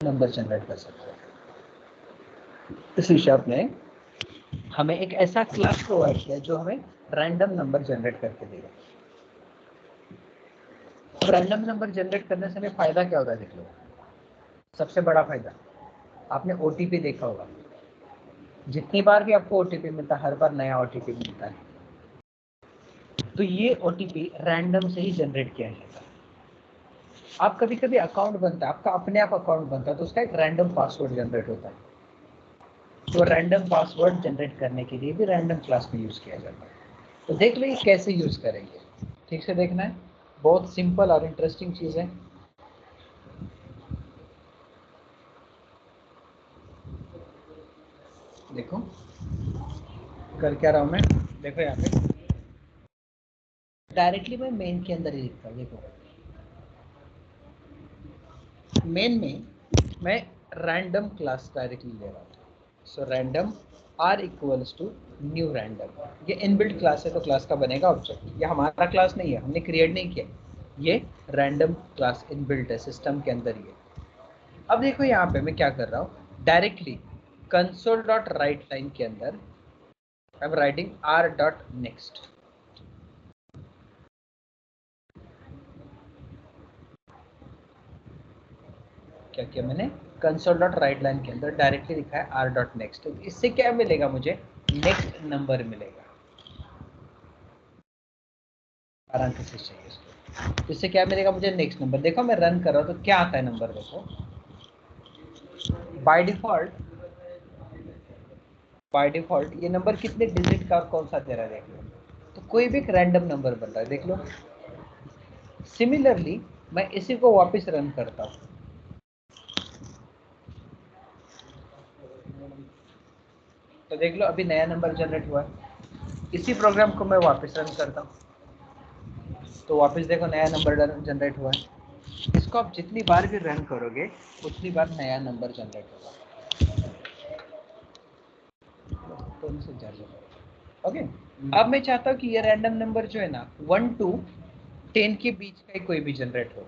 Number generate कर सकते हैं। इस हिसाब में हमें एक ऐसा क्लास प्रोवाइड किया जो हमें रैंडम नंबर जनरेट करके देगा। रैंडम नंबर जनरेट करने से हमें फायदा क्या होता है देख लो। सबसे बड़ा फायदा, आपने ओटीपी देखा होगा, जितनी बार भी आपको ओटीपी मिलता है हर बार नया ओटीपी मिलता है। तो ये ओटीपी रैंडम से ही जनरेट किया जाता है। आप कभी कभी अकाउंट बनता है, आपका अपने आप अकाउंट बनता है, तो उसका एक रैंडम पासवर्ड जनरेट होता है। तो रैंडम पासवर्ड जनरेट करने के लिए भी रैंडम क्लास में यूज किया जाता है। तो देख लो ये कैसे यूज करेंगे, ठीक से देखना है। बहुत सिंपल और इंटरेस्टिंग चीज है। देखो कर क्या रहा हूं मैं, देखो यहाँ पे डायरेक्टली मैं मेन के अंदर ही लिखता हूँ। देखो मेन में मैं रैंडम क्लास डायरेक्टली ले रहा हूँ। So random r equals to new random. ये इनबिल्ट क्लास है तो क्लास का बनेगा ऑब्जेक्ट। ये हमारा क्लास नहीं है, हमने क्रिएट नहीं किया, ये रैंडम क्लास इनबिल्ट है सिस्टम के अंदर। ये अब देखो यहाँ पे मैं क्या कर रहा हूँ, directly console dot write line के अंदर I am writing R dot next. क्या किया मैंने, कंसोल डॉट राइट लाइन के अंदर डायरेक्टली लिखा है आर डॉट नेक्स्ट। तो इससे क्या मिलेगा, मुझे नेक्स्ट नंबर मिलेगा। पैरेंथेसिस चाहिए इसको, तो इससे क्या मिलेगा मुझे, नेक्स्ट नंबर। देखो मैं रन कर रहा हूँ तो क्या आता है नंबर, देखो बाय डिफॉल्ट ये नंबर कितने डिजिट का और कौन सा दे रहा है देख लो। तो कोई भी एक रैंडम नंबर बन रहा है, देख लो। सिमिलरली मैं इसी को वापस रन करता हूँ, तो देख लो अभी नया नंबर जनरेट हुआ है। इसी प्रोग्राम को मैं वापस रन करता हूँ तो वापस देखो नया नंबर जनरेट हुआ है। इसको आप जितनी बार भी रन करोगे उतनी बार नया नंबर जनरेट होगा। ओके अब मैं चाहता हूँ कि ये रैंडम नंबर जो है ना 1 to 10 के बीच का ही कोई भी जनरेट हो।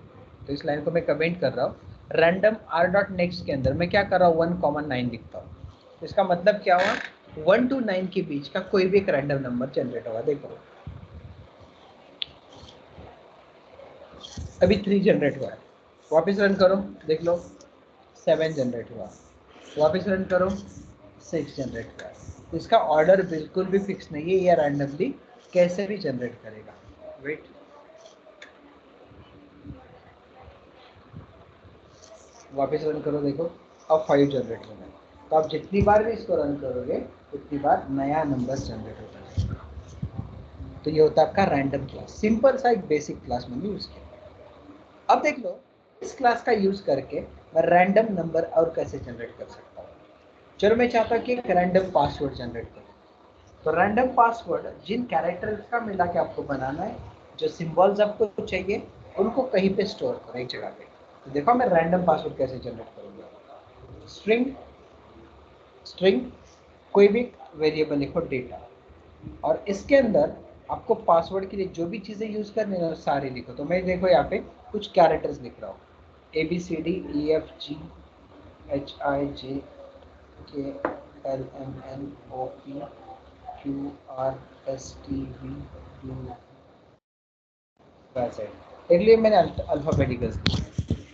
तो इस लाइन को मैं कमेंट कर रहा हूँ, रैंडम आर डॉट नेक्स्ट के अंदर मैं क्या कर रहा हूँ 1,9 लिखता हूँ। तो इसका मतलब क्या हुआ, 1 to 9 के बीच का कोई भी एक रैंडम नंबर जनरेट होगा। देखो अभी 3 जनरेट हुआ है, वापस रन करो देख लो 7 जनरेट हुआ, वापस रन करो 6 जनरेट हुआ है। तो इसका ऑर्डर बिल्कुल भी फिक्स नहीं है, ये रैंडमली कैसे भी जनरेट करेगा। वेट, वापस रन करो देखो अब 5 जनरेट हो गए। तो आप जितनी बार भी इसको रन करोगे उतनी बार नया नंबर जनरेट होता है। तो ये होता है आपका रैंडम क्लास, सिंपल सा एक बेसिक क्लास मैंने यूज किया। अब देख लो इस क्लास का यूज करके मैं रैंडम नंबर और कैसे जनरेट कर सकता हूँ। चलो मैं चाहता हूँ कि एक रैंडम पासवर्ड जनरेट करूँ। तो रैंडम पासवर्ड जिन कैरेक्टर्स का मिला के आपको बनाना है, जो सिंबल्स आपको चाहिए उनको कहीं पे स्टोर करो एक जगह पे। तो देखो मैं रैंडम पासवर्ड कैसे जनरेट करूँगा। स्ट्रिंग स्ट्रिंग कोई भी वेरिएबल लिखो डेटा, और इसके अंदर आपको पासवर्ड के लिए जो भी चीज़ें यूज़ करनी है सारी लिखो। तो मैं देखो यहाँ पे कुछ कैरेक्टर्स लिख रहा हूँ, ABCDEFGHIJKLMNOPQRSTV देख लिए मैंने अल्फाबेटिकल्स लिए।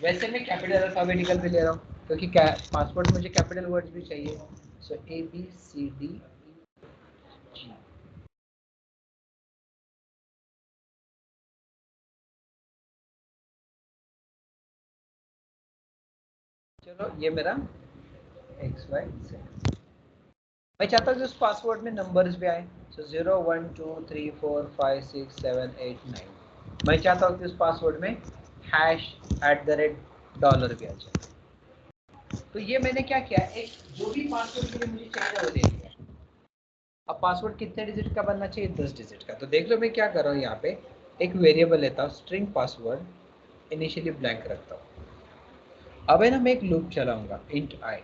वैसे मैं कैपिटल अल्फाबेटिकल भी ले रहा हूँ क्योंकि पासवर्ड मुझे कैपिटल वर्ड्स भी चाहिए। सो ABCDEFG। चलो ये मेरा XYZ। मैं चाहता हूँ कि उस पासवर्ड में नंबर्स भी आए। सो 0 1 2 3 4 5 6 7 8 9। मैं चाहता हूँ कि उस पासवर्ड में $@ भी आ जाए। तो ये मैंने क्या किया, एक जो भी पासवर्ड के लिए मुझे चाहिए वो दे दिया। अब पासवर्ड कितने डिजिट का बनना चाहिए, 10 डिजिट का। तो देख लो मैं क्या कर रहा हूँ, यहाँ पे एक वेरिएबल लेता हूँ स्ट्रिंग पासवर्ड, इनिशियली ब्लैंक रखता हूँ। अब है ना मैं एक लूप चलाऊंगा इंट आई।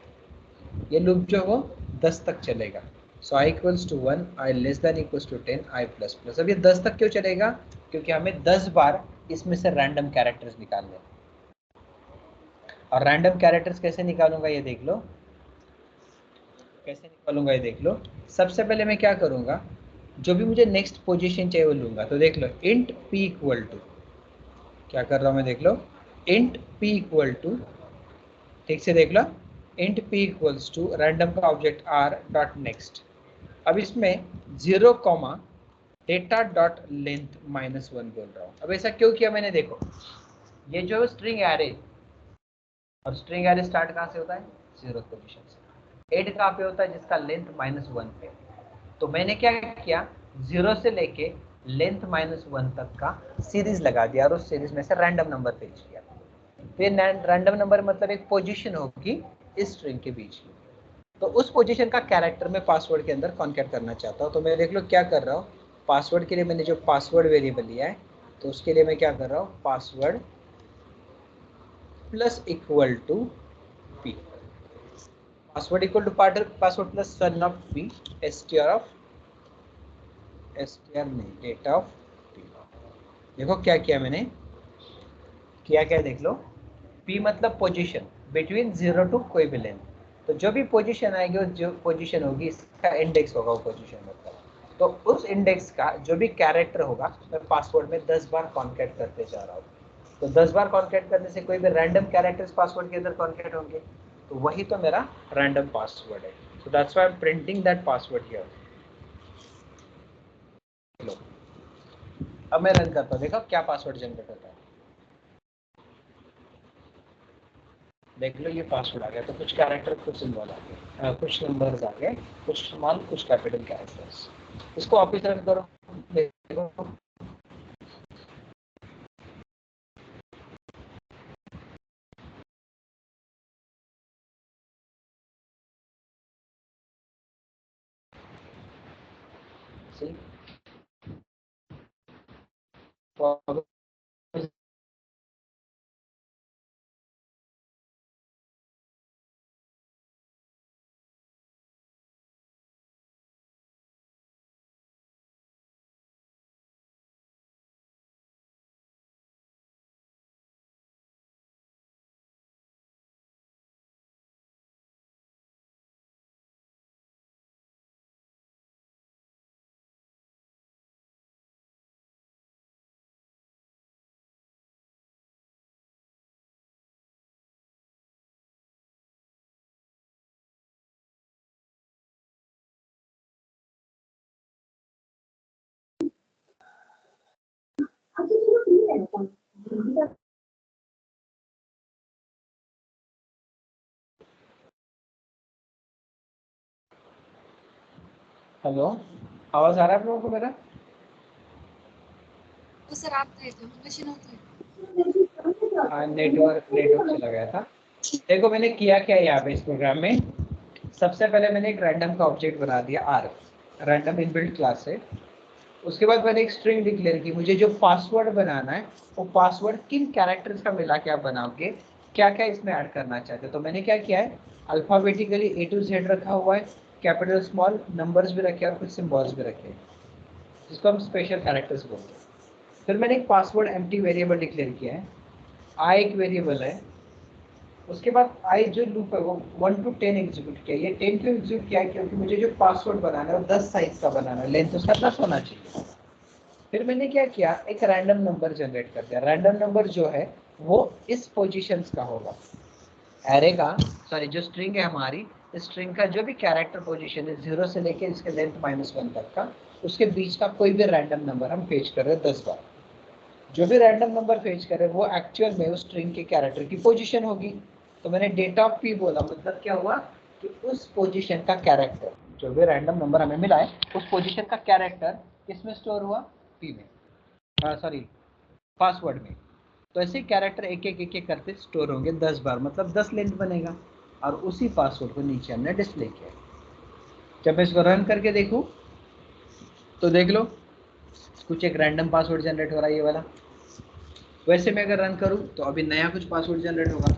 ये लूप जो वो 10 तक चलेगा। So i equals to 1, i less than equals to 10, i plus plus. अब ये 10 तक क्यों चलेगा, क्योंकि हमें 10 बार इसमें से रैंडम कैरेक्टर्स निकालने हैं। और रैंडम कैरेक्टर्स कैसे निकालूंगा ये देख लो, कैसे निकालूंगा ये देख लो। सबसे पहले मैं क्या करूंगा, जो भी मुझे नेक्स्ट पोजीशन चाहिए वो लूंगा। तो देख लो इंट p इक्वल टू, क्या कर रहा हूं मैं देख लो, इंट p इक्वल टू, ठीक से देख लो, int p equals to random का ऑब्जेक्ट r डॉट नेक्स्ट। अब इसमें 0 कॉमा डेटा डॉट लेंथ -1 बोल रहा हूँ। अब ऐसा क्यों किया मैंने, देखो ये जो स्ट्रिंग एरे, और स्ट्रिंग एरे स्टार्ट कहाँ से होता है, 0 पोजीशन से, एड कहाँ पे होता है, जिसका लेंथ -1 पे। तो मैंने क्या किया, 0 से लेके लेंथ -1 तक का सीरीज लगा दिया और उस सीरीज में से रैंडम नंबर पेश किया। फिर रैंडम नंबर मतलब एक पोजीशन होगी इस स्ट्रिंग के बीच की, तो उस पोजीशन का कैरेक्टर में पासवर्ड के अंदर कॉन्केट करना चाहता हूँ। तो मैं देख लो क्या कर रहा हूँ, पासवर्ड के लिए मैंने जो पासवर्ड वेरिएबल लिया है, तो उसके लिए मैं क्या कर रहा हूँ, password plus equal to p, password equal to password plus son of p, STR of, STR नहीं, डेट ऑफ पी। देखो क्या किया मैंने, किया क्या देख लो, पी मतलब पोजीशन बिटवीन 0 टू कोई भी लेंथ, तो जो भी पोजीशन आएगी, जो पोजीशन होगी इसका इंडेक्स होगा वो पोजीशन मतलब। तो उस इंडेक्स का जो भी कैरेक्टर होगा मैं पासवर्ड में 10 बार कॉन्केट करते जा रहा हूँ। तो 10 बार कॉन्केट करने से कोई भी रैंडम कैरेक्टर्स पासवर्ड के अंदर कॉन्केट होंगे, तो वही तो मेरा रैंडम पासवर्ड है। So that's why I am printing that password here. लो अब मैं रन करता हूँ, देखो क्या पासवर्ड जनरेट होता है, देख लो ये पासवर्ड आ गया। तो कुछ कैरेक्टर, कुछ सिंबल आ गए, कुछ नंबर्स आ गए, कुछ स्मॉल कुछ कैपिटल कैरेक्टर्स। इसको वापस रन करो, देखो सी हेलो, आवाज आ रहा है आप लोगों को मेरा? सर आप गए थे मशीन होती नेटवर्क चला गया था। देखो मैंने किया क्या यहाँ पे इस प्रोग्राम में, सबसे पहले मैंने एक रैंडम का ऑब्जेक्ट बना दिया आर, रैंडम इनबिल्ट क्लास है। उसके बाद मैंने एक स्ट्रिंग डिक्लेयर की, मुझे जो पासवर्ड बनाना है वो पासवर्ड किन कैरेक्टर्स का मिला के आप बनाओगे, क्या क्या इसमें ऐड करना चाहते हो। तो मैंने क्या किया है, अल्फाबेटिकली A to Z रखा हुआ है, कैपिटल स्मॉल नंबर्स भी रखे और कुछ सिंबल्स भी रखे, जिसको हम स्पेशल कैरेक्टर्स बोलते हैं। फिर मैंने एक पासवर्ड एम्प्टी वेरिएबल डिक्लेयर किया है, आई एक वेरिएबल है। उसके बाद आई जो लूप है वो 1 to 10 एग्जीक्यूट किया। ये 10 क्यों एग्जीक्यूट किया है, क्योंकि मुझे जो पासवर्ड बनाना है वो 10 साइज का बनाना है, लेंथ उसका 10 होना चाहिए। फिर मैंने क्या किया, एक रैंडम नंबर जनरेट कर दिया। रैंडम नंबर जो है वो इस पोजीशंस का होगा, एरे का, सॉरी जो स्ट्रिंग है हमारी, स्ट्रिंग का जो भी कैरेक्टर पोजीशन है 0 से लेके इसके लेंथ -1 तक का, उसके बीच का कोई भी रैंडम नंबर हम फेच कर रहे हैं 10 बार। जो भी रैंडम नंबर फेच करे वो एक्चुअल में उस स्ट्रिंग के कैरेक्टर की पोजीशन होगी। तो मैंने डेट ऑफ पी बोला, मतलब क्या हुआ कि उस पोजीशन का कैरेक्टर, जो भी रैंडम नंबर हमें मिला है उस पोजीशन का कैरेक्टर किसमें स्टोर हुआ, पी में, सॉरी पासवर्ड में। तो ऐसे कैरेक्टर एक एक करते स्टोर होंगे 10 बार, मतलब 10 लेंथ बनेगा, और उसी पासवर्ड को नीचे हमने डिस्प्ले किया। जब मैं इसको रन करके देखूं तो देख लो कुछ एक रैंडम पासवर्ड जनरेट हो रहा है ये वाला। वैसे मैं अगर रन करूं तो अभी नया कुछ पासवर्ड जनरेट होगा,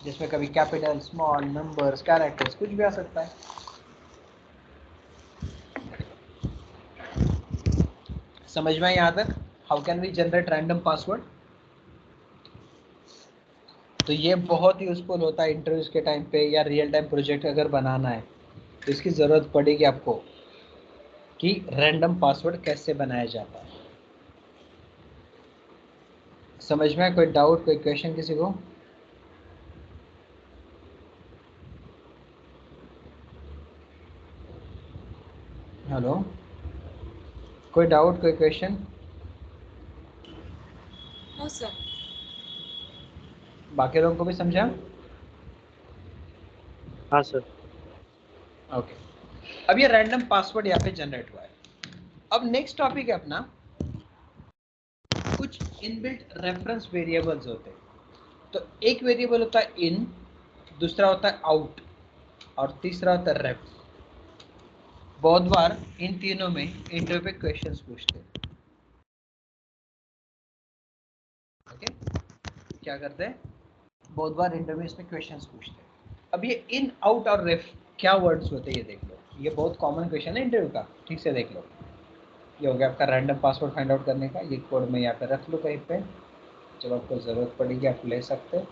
जिसमें कभी कैपिटल स्मॉल नंबर्स कैरेक्टर्स कुछ भी आ सकता है। समझ में यहाँ तक how can we generate random password? तो ये बहुत यूजफुल होता है इंटरव्यूज के टाइम पे या रियल टाइम प्रोजेक्ट अगर बनाना है तो इसकी ज़रूरत पड़ेगी आपको कि रैंडम पासवर्ड कैसे बनाया जाता है। समझ में कोई डाउट, कोई क्वेश्चन किसी को? हेलो, कोई डाउट, कोई क्वेश्चन? No sir. बाकी लोगों को भी समझा? हाँ सर। ओके, अब ये रैंडम पासवर्ड यहाँ पे जनरेट हुआ है। अब नेक्स्ट टॉपिक है अपना, कुछ इनबिल्ट रेफरेंस वेरिएबल्स होते हैं। तो एक वेरिएबल होता है इन, दूसरा होता है आउट और तीसरा होता है रेफ। बहुत बार इन तीनों में इंटरव्यू पे क्वेश्चंस पूछते हैं। ओके, क्या करते हैं, बहुत बार इंटरव्यूज में क्वेश्चंस पूछते हैं। अब ये इन, आउट और रेफ क्या वर्ड्स होते हैं ये देख लो, ये बहुत कॉमन क्वेश्चन है इंटरव्यू का, ठीक से देख लो। ये हो गया आपका रैंडम पासवर्ड फाइंड आउट करने का, ये कोड मैं यहाँ पे रख लूँ कहीं पे, जब आपको ज़रूरत पड़ेगी आप ले सकते हो।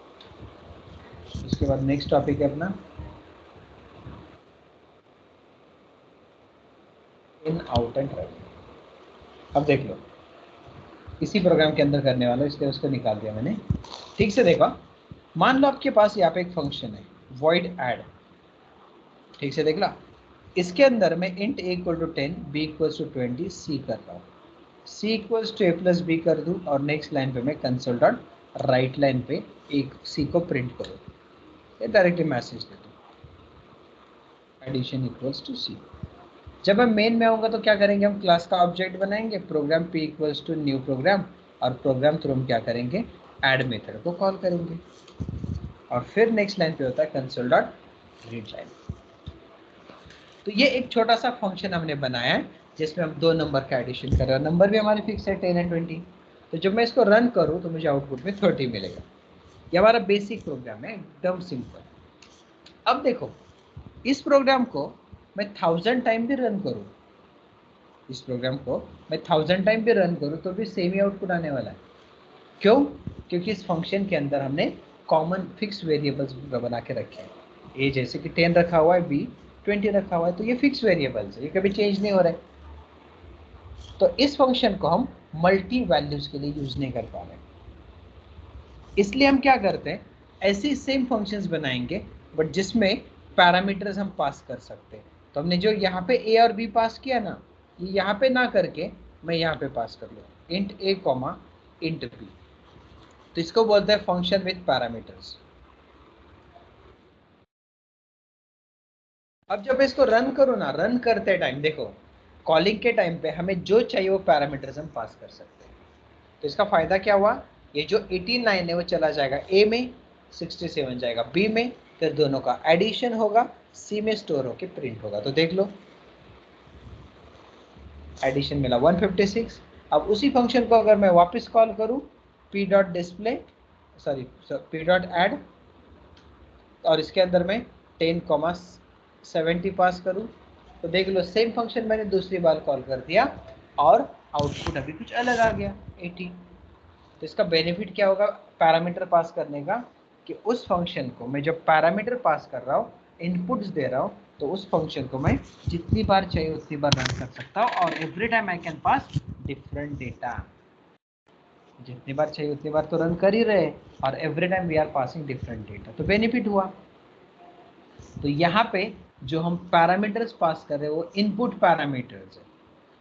उसके बाद नेक्स्ट टॉपिक है अपना इन, आउट एंड रेफ। अब देख लो, इसी प्रोग्राम के अंदर करने वाला, इसलिए उसको निकाल दिया मैंने। ठीक से देखो, मान लो आपके पास यहाँ पे एक फंक्शन है void add, ठीक से देख ला। इसके अंदर मैं int a equal to 10, b equals to 20, c कर रहा हूँ। c equals to a plus b कर दूँ और नेक्स्ट लाइन पे मैं कंसोल डॉट राइट लाइन पे एक c को प्रिंट करूँ, ये डायरेक्टली मैसेज दे दूँ एडिशन इक्वल्स टू c। जब हम मेन में आऊँगा तो क्या करेंगे, हम क्लास का ऑब्जेक्ट बनाएंगे, program p equals to new program, और प्रोग्राम थ्रू हम क्या करेंगे, ऐड मेथड को कॉल करेंगे। और फिर नेक्स्ट लाइन पे होता है कंसोल डॉट रीड लाइन। तो ये एक छोटा सा फंक्शन हमने बनाया है जिसमें हम दो नंबर का एडिशन कर रहे हैं, नंबर भी हमारे फिक्स है 10 एंड 20। तो जब मैं इसको रन करूँ तो मुझे आउटपुट में 30 मिलेगा। ये हमारा बेसिक प्रोग्राम है, एकदम सिंपल। अब देखो, इस प्रोग्राम को मैं 1000 टाइम भी रन करूँ, इस प्रोग्राम को मैं 1000 टाइम भी रन करूँ तो भी सेम ही आउटपुट आने वाला है। क्यों? क्योंकि इस फंक्शन के अंदर हमने कॉमन फिक्स वेरिएबल्स बना के रखे हैं। ए जैसे कि 10 रखा हुआ है, बी 20 रखा हुआ है, तो ये फिक्स वेरिएबल्स है, ये कभी चेंज नहीं हो रहा है। तो इस फंक्शन को हम मल्टी वैल्यूज के लिए यूज नहीं कर पा रहे, इसलिए हम क्या करते हैं, ऐसे सेम फंक्शंस बनाएंगे बट जिसमें पैरामीटर्स हम पास कर सकते हैं। तो हमने जो यहाँ पे ए और बी पास किया ना, ये यहाँ पे ना करके मैं यहाँ पे पास कर लूँ इंट ए कॉमा इंट बी, तो इसको बोलते हैं फंक्शन विथ पैरामीटर्स। अब जब इसको रन करो ना, रन करते टाइम देखो, कॉलिंग के टाइम पे हमें जो चाहिए वो पैरामीटर्स हम पास कर सकते हैं। तो इसका फायदा क्या हुआ, ये जो 89 है वो चला जाएगा ए में, 67 जाएगा बी में, फिर दोनों का एडिशन होगा, सी में स्टोर होके प्रिंट होगा। तो देख लो, एडिशन मिला 156। अब उसी फंक्शन को अगर मैं वापस कॉल करूं, p dot display sorry p dot add, और इसके अंदर मैं 10,70 पास करूं, तो देख लो सेम फंक्शन मैंने दूसरी बार कॉल कर दिया और आउटपुट अभी कुछ अलग आ गया 80। तो इसका बेनिफिट क्या होगा पैरामीटर पास करने का, कि उस फंक्शन को मैं जब पैरामीटर पास कर रहा हूँ, इनपुट्स दे रहा हूँ, तो उस फंक्शन को मैं जितनी बार चाहिए उतनी बार रन कर सकता हूँ, और every time I can pass different data. जितनी बार चाहिए उतनी बार तो रन कर ही रहे, और every time we are passing different data, तो बेनिफिट हुआ। तो यहाँ पे जो हम पैरामीटर्स पास कर रहे हैं वो इनपुट पैरामीटर्स है,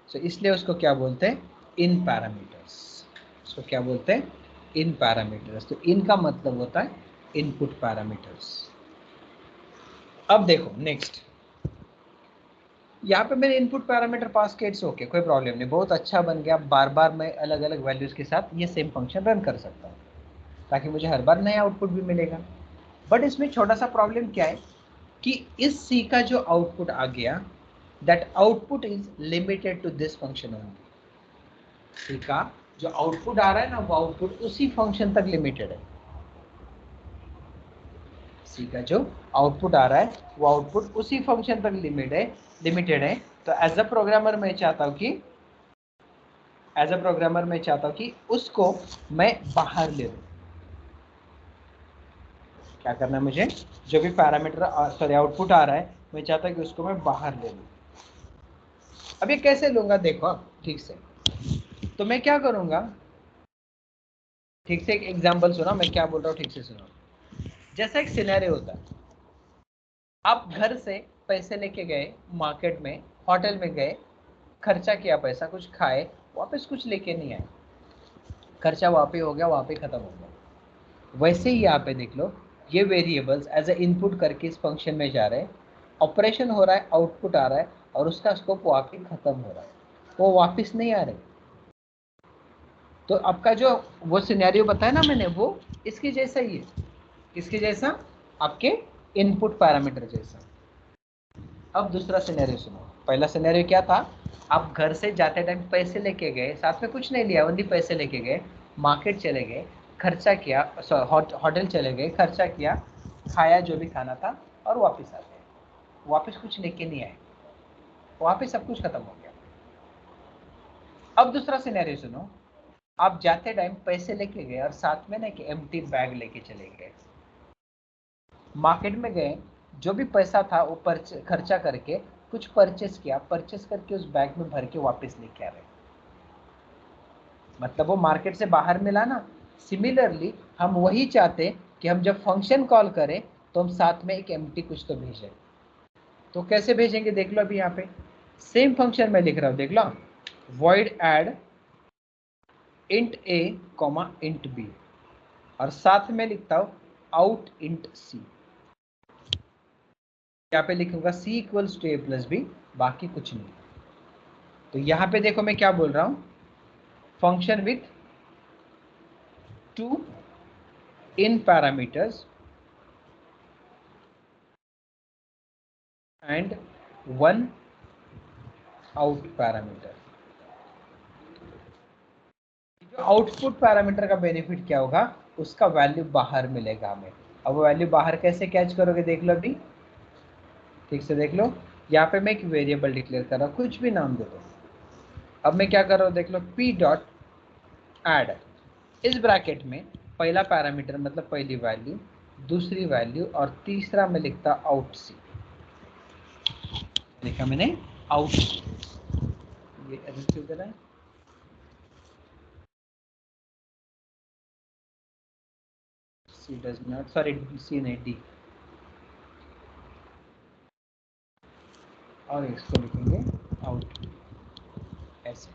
तो इसलिए उसको क्या बोलते हैं, इन पैरामीटर्स। उसको क्या बोलते हैं, इन पैरामीटर्स। तो इन का मतलब होता है इनपुट पैरामीटर्स। अब देखो नेक्स्ट, यहाँ पे मैंने इनपुट पैरामीटर पास किए, इट्स ओके, कोई प्रॉब्लम नहीं, बहुत अच्छा बन गया। बार बार मैं अलग अलग वैल्यूज के साथ ये सेम फंक्शन रन कर सकता हूँ ताकि मुझे हर बार नया आउटपुट भी मिलेगा। बट इसमें छोटा सा प्रॉब्लम क्या है कि इस सी का जो आउटपुट आ गया, that output is limited to this function only. C का जो आउटपुट आ रहा है ना, वो आउटपुट उसी फंक्शन तक लिमिटेड है। सी का जो आउटपुट आ रहा है वो आउटपुट उसी फंक्शन तक लिमिटेड है। तो एज अ प्रोग्रामर मैं चाहता हूँ कि उसको मैं बाहर ले लूँ। क्या करना है मुझे, जो भी पैरामीटर सॉरी आउटपुट आ रहा है मैं चाहता हूँ कि उसको मैं बाहर ले लूँ। अब ये कैसे लूंगा देखो आप ठीक से, तो मैं क्या करूंगा, ठीक से एक एग्जांपल सुना मैं क्या बोल रहा हूँ, ठीक से सुनो। जैसा एक सिनेरियो होता है, आप घर से पैसे लेके गए मार्केट में, होटल में गए, खर्चा किया पैसा, कुछ खाए, वापस कुछ लेके नहीं आए, खर्चा वहाँ पे हो गया, वहाँ पे खत्म हो गया। वैसे ही यहाँ पे देख लो, ये वेरिएबल्स एज ए इनपुट करके इस फंक्शन में जा रहे हैं, ऑपरेशन हो रहा है, आउटपुट आ रहा है और उसका स्कोप वहाँ पे खत्म हो रहा है, वो वापस नहीं आ रहे। तो आपका जो वो सिनेरियो बताया ना मैंने, वो इसके जैसा ही है, इसके जैसा, आपके इनपुट पैरामीटर जैसा। अब दूसरा सिनेरियो सुनो। पहला सिनेरियो क्या था, आप घर से जाते टाइम पैसे लेके गए, साथ में कुछ नहीं लिया, ओनली पैसे लेके गए, मार्केट चले गए, खर्चा किया, होटल चले गए, खर्चा किया, खाया जो भी खाना था और वापस आ गए, वापस कुछ लेके नहीं आए, वापस सब कुछ खत्म हो गया। अब दूसरा सिनेरियो सुनो, आप जाते टाइम पैसे लेके गए और साथ में ना कि एम्प्टी बैग लेके चले गए, मार्केट में गए, जो भी पैसा था वो खर्चा करके कुछ परचेस किया, परचेस करके उस बैग में भर के वापस लेके आ रहे, मतलब वो मार्केट से बाहर मिला ना। सिमिलरली हम वही चाहते कि हम जब फंक्शन कॉल करें तो हम साथ में एक एम्प्टी कुछ तो भेजें। तो कैसे भेजेंगे देख लो, अभी यहाँ पे सेम फंक्शन में लिख रहा हूँ, देख लो, void add int a int b और साथ में लिखता हूँ out int c। यहाँ पे लिखूंगा c equals to a plus b, बाकी कुछ नहीं। तो यहाँ पे देखो मैं क्या बोल रहा हूँ, function with 2 in parameters and 1 out parameter. जो आउटपुट पैरामीटर का बेनिफिट क्या होगा, उसका वैल्यू बाहर मिलेगा हमें। अब वैल्यू बाहर कैसे कैच करोगे देख लो, अभी ठीक से देख लो। यहाँ पे मैं एक वेरिएबल डिक्लेयर कर रहा हूँ, कुछ भी नाम दे दो। अब मैं क्या कर रहा हूँ देख लो, p डॉट एड, इस ब्रैकेट में पहला पैरामीटर मतलब पहली वैल्यू, दूसरी वैल्यू और तीसरा में लिखता आउट सी, लिखा मैंने आउट सी। ये एरर क्यों दे रहा है, सी डज नॉट, सॉरी सी नहीं डी, और इसको लिखेंगे आउट ऐसे।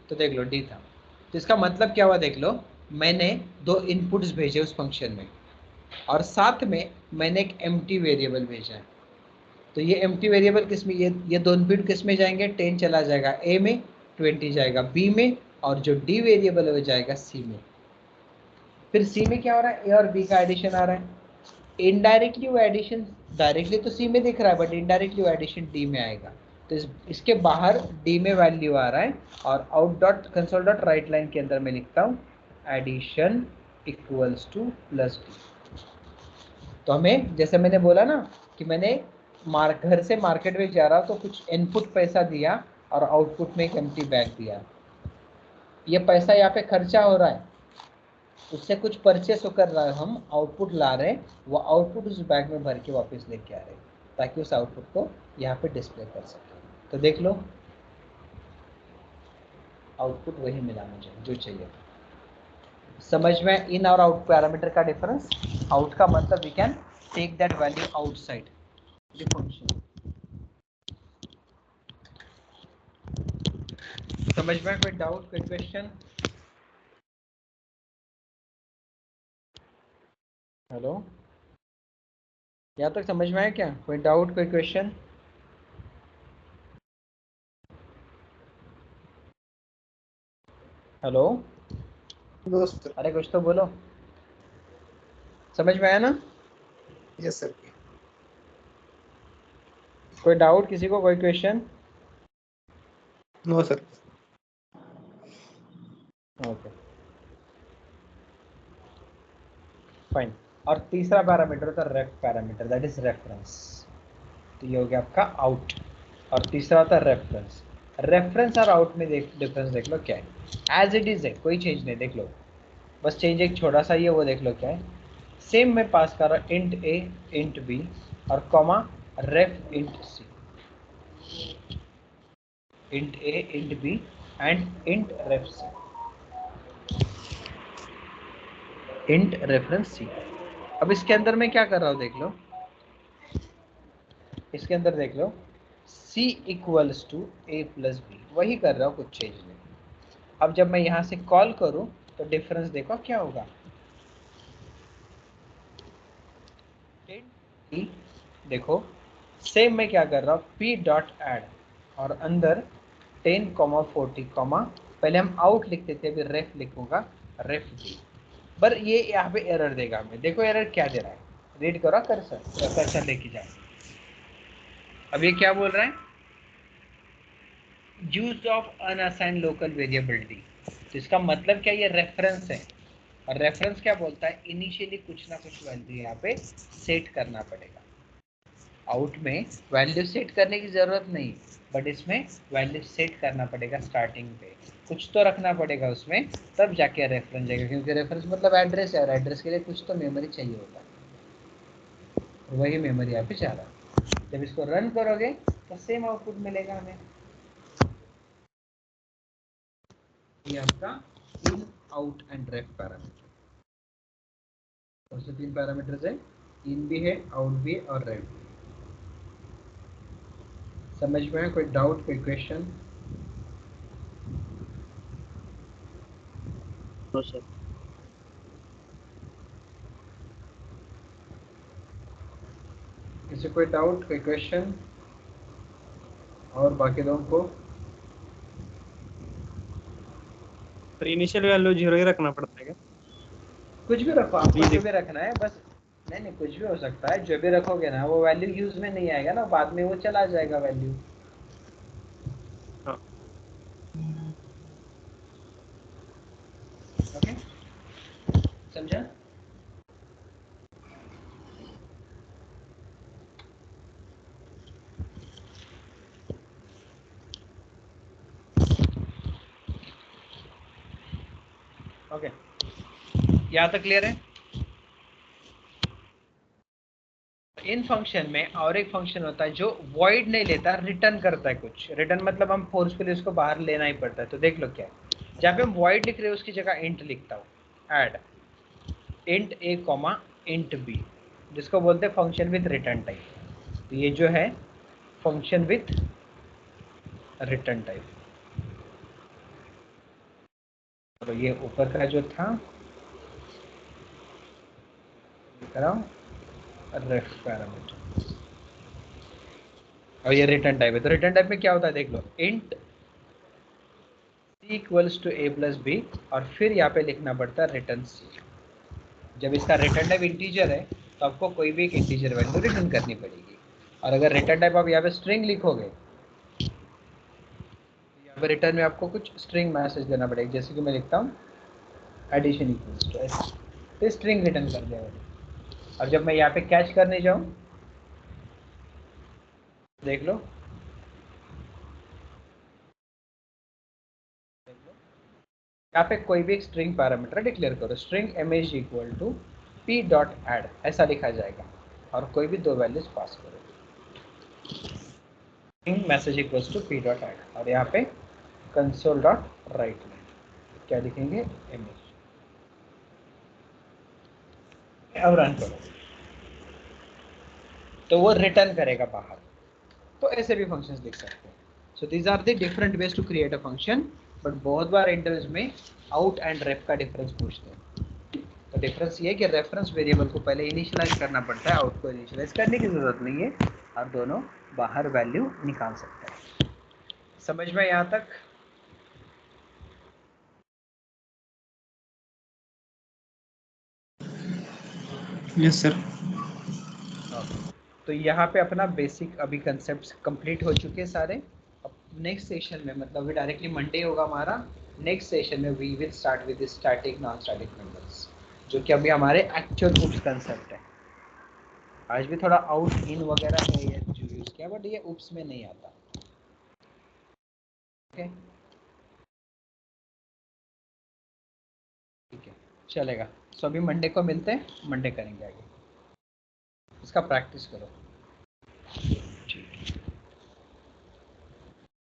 तो देख लो डी था, तो इसका मतलब क्या हुआ देख लो, मैंने दो इनपुट्स भेजे उस फंक्शन में और साथ में मैंने एक एम्प्टी वेरिएबल भेजा है। तो ये एम्प्टी वेरिएबल किस में, ये दो इनपुट किस में जाएंगे, 10 चला जाएगा ए में, 20 जाएगा बी में, और जो डी वेरिएबल है वो जाएगा सी में। फिर सी में क्या हो रहा है, ए और बी का एडिशन आ रहा है, इनडायरेक्टली वो एडिशन, डायरेक्टली तो सी में दिख रहा है बट इनडायरेक्टली वो एडिशन डी में आएगा। तो इसके बाहर डी में वैल्यू आ रहा है और out dot console dot write line के अंदर मैं लिखता हूँ addition equals to plus d. तो हमें जैसे मैंने बोला ना कि मैंने घर से मार्केट में जा रहा तो कुछ इनपुट पैसा दिया और आउटपुट में एक एम्प्टी बैग दिया, ये पैसा यहाँ पे खर्चा हो रहा है, उससे कुछ परचेस होकर रहा है, हम आउटपुट ला रहे हैं, वो आउटपुट उस बैग में भर के वापस लेके आ रहे हैं ताकि उस आउटपुट को यहाँ पे डिस्प्ले कर सके। तो देख लो आउटपुट वही मिला मुझे जो चाहिए था। समझ में इन और आउट पैरामीटर का डिफरेंस, आउट का मतलब we can take that value outside the function. समझ में कोई डाउट, कोई क्वेश्चन? हेलो, यहाँ तक समझ में आया क्या, कोई डाउट कोई क्वेश्चन? हेलो, अरे कुछ तो बोलो, समझ में आया ना? Yes sir. कोई डाउट किसी को, कोई question? No sir. Okay fine. और तीसरा पैरामीटर होता है ref parameter, that is reference. तो ये हो गया आपका आउट, और तीसरा होता है रेफरेंस। रेफरेंस और आउट में डिफरेंस देख लो क्या है, एज इट इज है, कोई चेंज नहीं, देख लो बस चेंज एक छोटा सा ही है, वो देख लो क्या है। सेम मैं पास कर रहा हूँ इंट ए इंट बी और comma ref int c, int a int b and int ref c, int reference c. अब इसके अंदर मैं क्या कर रहा हूँ देख लो, इसके अंदर देख लो c equals to a plus b, वही कर रहा हूँ, कुछ चेंज नहीं। अब जब मैं यहाँ से कॉल करूँ तो डिफरेंस देखो क्या होगा, देखो सेम मैं क्या कर रहा हूँ p डॉट एड और अंदर 10,40, पहले हम आउट लिखते थे, अभी रेफ लिखूंगा, रेफ डी। पर ये यहाँ पे एरर देगा हमें, देखो एरर क्या दे रहा है, रीड करो कर्सर लेके जाओ। अब ये क्या बोल रहा है, use of unassigned local variability. तो इसका मतलब क्या, ये रेफरेंस है, और रेफरेंस क्या बोलता है, इनिशियली कुछ ना कुछ वैल्यू यहाँ पे सेट करना पड़ेगा। आउट में वैल्यू सेट करने की जरूरत नहीं, बट इसमें वैल्यू सेट करना पड़ेगा, स्टार्टिंग पे कुछ तो रखना पड़ेगा उसमें, तब जाके रेफरेंस जाएगा, क्योंकि रेफरेंस मतलब एड्रेस है और एड्रेस के लिए कुछ तो मेमोरी चाहिए होता है, वही मेमोरी यहाँ पे जा रहा है। जब इसको रन करोगे तो सेम आउटपुट मिलेगा हमें, ये आपका in out and ref parameter. कौन से 3 पैरामीटर्स है, इन भी है, आउट भी है और रेफ भी। समझ में है, कोई डाउट, कोई क्वेश्चन? No sir. इसे कोई डाउट, कोई क्वेश्चन? और बाकी लोगों को सर इनिशियल वैल्यू 0 ही रखना पड़ता है क्या? कुछ भी रखो, आपको जी जो भी रखना है बस। नहीं नहीं, कुछ भी हो सकता है, जो भी रखोगे ना वो वैल्यू यूज में नहीं आएगा ना, बाद में वो चला जाएगा वैल्यू। हाँ ओके, समझा? ओके, यहाँ तक क्लियर है? इन फंक्शन में और एक फंक्शन होता है जो वॉइड नहीं लेता, रिटर्न करता है कुछ। रिटर्न मतलब हम फोर्सफुली उसको बाहर लेना ही पड़ता है। तो देख लो क्या है, जहाँ पे हम वॉइड लिख रहे हैं उसकी जगह इंट लिखता हूँ, ऐड इंट ए कॉमा इंट बी, जिसको बोलते हैं फंक्शन विथ रिटर्न टाइप। तो ये जो है फंक्शन विथ रिटर्न टाइप। तो ये ऊपर का जो था रेफ पैरामीटर, और ये रिटर्न टाइप है। तो रिटर्न टाइप में क्या होता है देख लो, int c equals to a plus b, और फिर यहाँ पे लिखना पड़ता है रिटर्न c। जब इसका रिटर्न टाइप इंटीजर है तो आपको कोई भी एक इंटीजर वैल्यू रिटर्न करनी पड़ेगी, और अगर रिटर्न टाइप आप यहाँ पे स्ट्रिंग लिखोगे तो यहाँ पे रिटर्न में आपको कुछ स्ट्रिंग मैसेज देना पड़ेगा, जैसे कि मैं लिखता हूँ एडिशन इक्वल्स टू ऐसे, तो स्ट्रिंग रिटर्न कर देगा। और जब मैं यहाँ पे कैच करने जाऊँ, देख लो यहाँ पे कोई भी एक स्ट्रिंग पैरामीटर डिक्लेयर करो, string image equal to p dot add, ऐसा लिखा जाएगा, और कोई भी 2 वैल्यूज पास करो, string message equals to p dot add, और यहाँ पे कंसोल डॉट राइट में क्या लिखेंगे, image। अब रन करो तो वो रिटर्न करेगा बाहर। तो ऐसे भी फंक्शंस लिख सकते हैं। So these are the different ways to create a function, but बहुत बार इंटरव्यूज में आउट एंड रेफ का डिफरेंस पूछते हैं। तो डिफरेंस ये है कि रेफरेंस वेरिएबल को पहले इनिशियलाइज करना पड़ता है, आउट को इनिशियलाइज करने की जरूरत नहीं है, और दोनों बाहर वैल्यू निकाल सकते हैं। समझ में यहाँ तक? Yes sir. तो यहाँ पे अपना बेसिक अभी कंसेप्ट कंप्लीट हो चुके हैं सारे। अब नेक्स्ट सेशन में, मतलब अभी डायरेक्टली मंडे होगा हमारा, नेक्स्ट सेशन में we will start with static non static members, जो कि अभी हमारे एक्चुअल उप्स कंसेप्ट है। आज भी थोड़ा आउट इन वगैरह है ये जो यूज़ किया, बट ये उप्स में नहीं आता। ओके, ठीक है, चलेगा। सो अभी मंडे को मिलते हैं, मंडे करेंगे आगे। इसका प्रैक्टिस करो।